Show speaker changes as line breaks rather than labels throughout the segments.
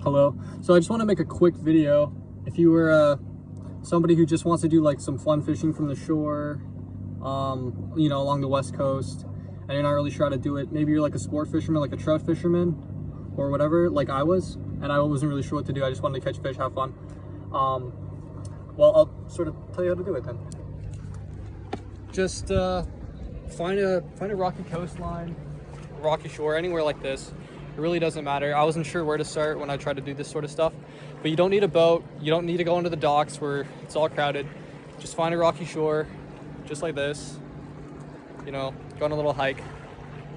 Hello. So I just want to make a quick video. If you were somebody who just wants to do like some fun fishing from the shore, you know, along the west coast, and you're not really sure how to do it, maybe you're like a sport fisherman, like a trout fisherman or whatever, like I was, and I wasn't really sure what to do. I just wanted to catch fish, have fun. Well, I'll sort of tell you how to do it then. Just find a rocky coastline, rocky shore, anywhere like this. It really doesn't matter. I wasn't sure where to start when I tried to do this sort of stuff, but you don't need a boat. You don't need to go into the docks where it's all crowded. Just find a rocky shore, just like this. You know, go on a little hike,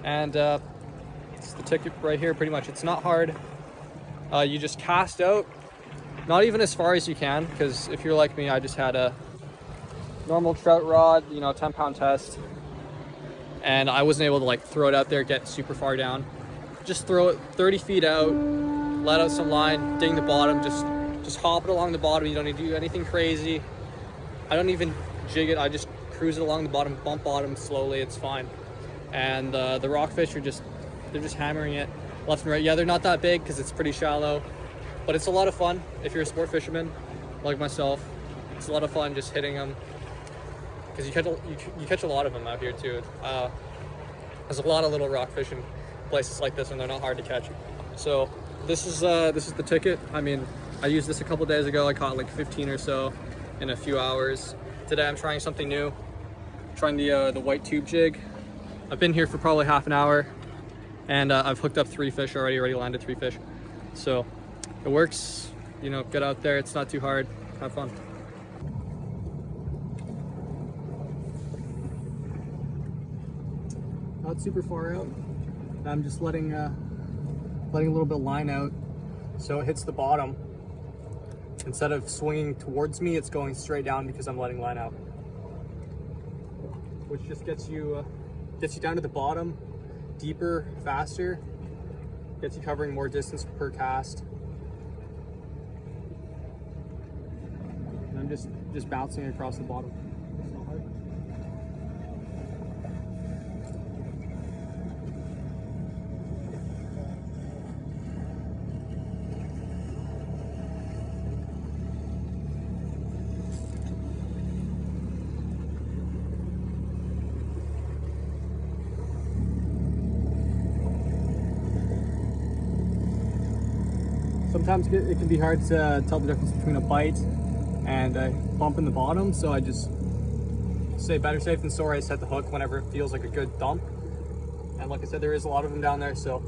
and it's the ticket right here. Pretty much, it's not hard. You just cast out, not even as far as you can, because if you're like me, I just had a normal trout rod, you know, 10-pound test, and I wasn't able to like throw it out there, get super far down. Just throw it 30 feet out, let out some line, ding the bottom, just hop it along the bottom. You don't need to do anything crazy. I don't even jig it. I just cruise it along the bottom, bump bottom slowly. It's fine. And the rockfish they're just hammering it left and right. Yeah, they're not that big because it's pretty shallow, but it's a lot of fun if you're a sport fisherman like myself. It's a lot of fun just hitting them, because you catch a lot of them out here too. There's a lot of little rockfish in places like this, and they're not hard to catch. So this is the ticket. I mean, I used this a couple days ago. I caught like 15 or so in a few hours. Today I'm trying something new. Trying the white tube jig. I've been here for probably half an hour, and I've hooked up 3 fish already. Already landed 3 fish. So it works. You know, get out there. It's not too hard. Have fun. Not super far out. I'm just letting a little bit of line out so it hits the bottom. Instead of swinging towards me, it's going straight down because I'm letting line out, which just gets you down to the bottom deeper, faster, gets you covering more distance per cast. And I'm just bouncing across the bottom. It's not hard. Sometimes it can be hard to tell the difference between a bite and a bump in the bottom, so I just say better safe than sorry. I set the hook whenever it feels like a good thump, and like I said, there is a lot of them down there, so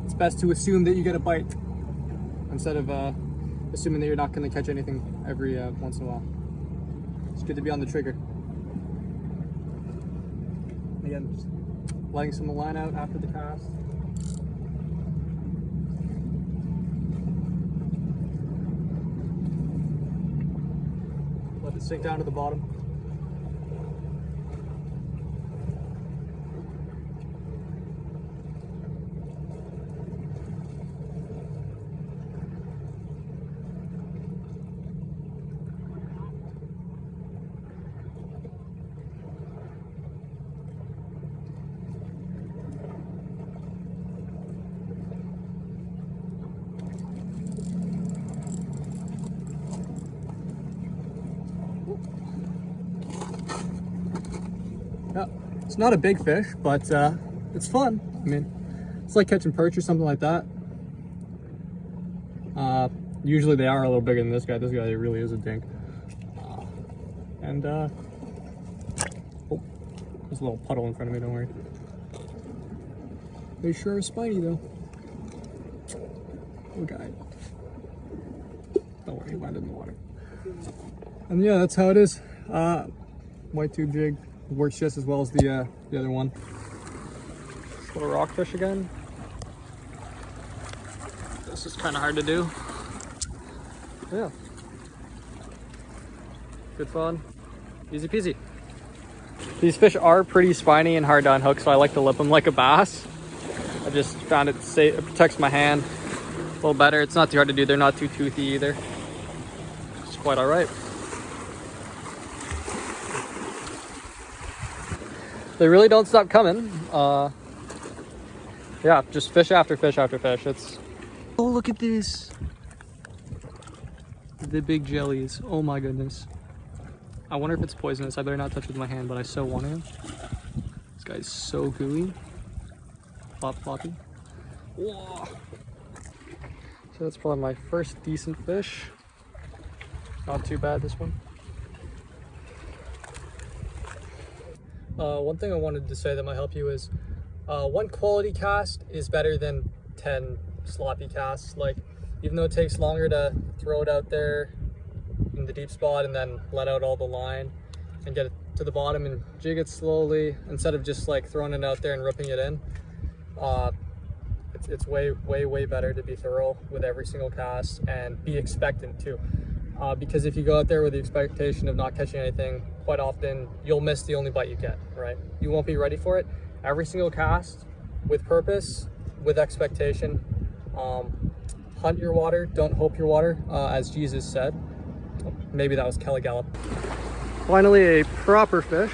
it's best to assume that you get a bite instead of assuming that you're not going to catch anything every once in a while. It's good to be on the trigger. Again, just letting some of the line out after the cast. Let it sink down to the bottom. Yeah, it's not a big fish, but it's fun. I mean, it's like catching perch or something like that. Usually they are a little bigger than this guy. This guy really is a dink. Oh, there's a little puddle in front of me, don't worry. They sure are spiny though. Oh guy. Don't worry, he landed in the water. And yeah, that's how it is. White tube jig. Works just as well as the other one. This little rockfish again. This is kind of hard to do. Yeah. Good fun. Easy peasy. These fish are pretty spiny and hard to unhook, so I like to lip them like a bass. I just found it safe. It protects my hand a little better. It's not too hard to do. They're not too toothy either. It's quite all right. They really don't stop coming. Yeah, just fish after fish after fish. It's, oh, look at this. The big jellies. Oh my goodness. I wonder if it's poisonous. I better not touch it with my hand, but I so want to. This guy's so gooey. Flop floppy. Whoa. So that's probably my first decent fish. Not too bad, this one. One thing I wanted to say that might help you is one quality cast is better than 10 sloppy casts. Like, even though it takes longer to throw it out there in the deep spot and then let out all the line and get it to the bottom and jig it slowly instead of just like throwing it out there and ripping it in, it's way better to be thorough with every single cast and be expectant too. Because if you go out there with the expectation of not catching anything, quite often you'll miss the only bite you get, right? You won't be ready for it. Every single cast with purpose, with expectation. Hunt your water, don't hope your water, as Jesus said. Maybe that was Kelly Gallup. Finally, a proper fish.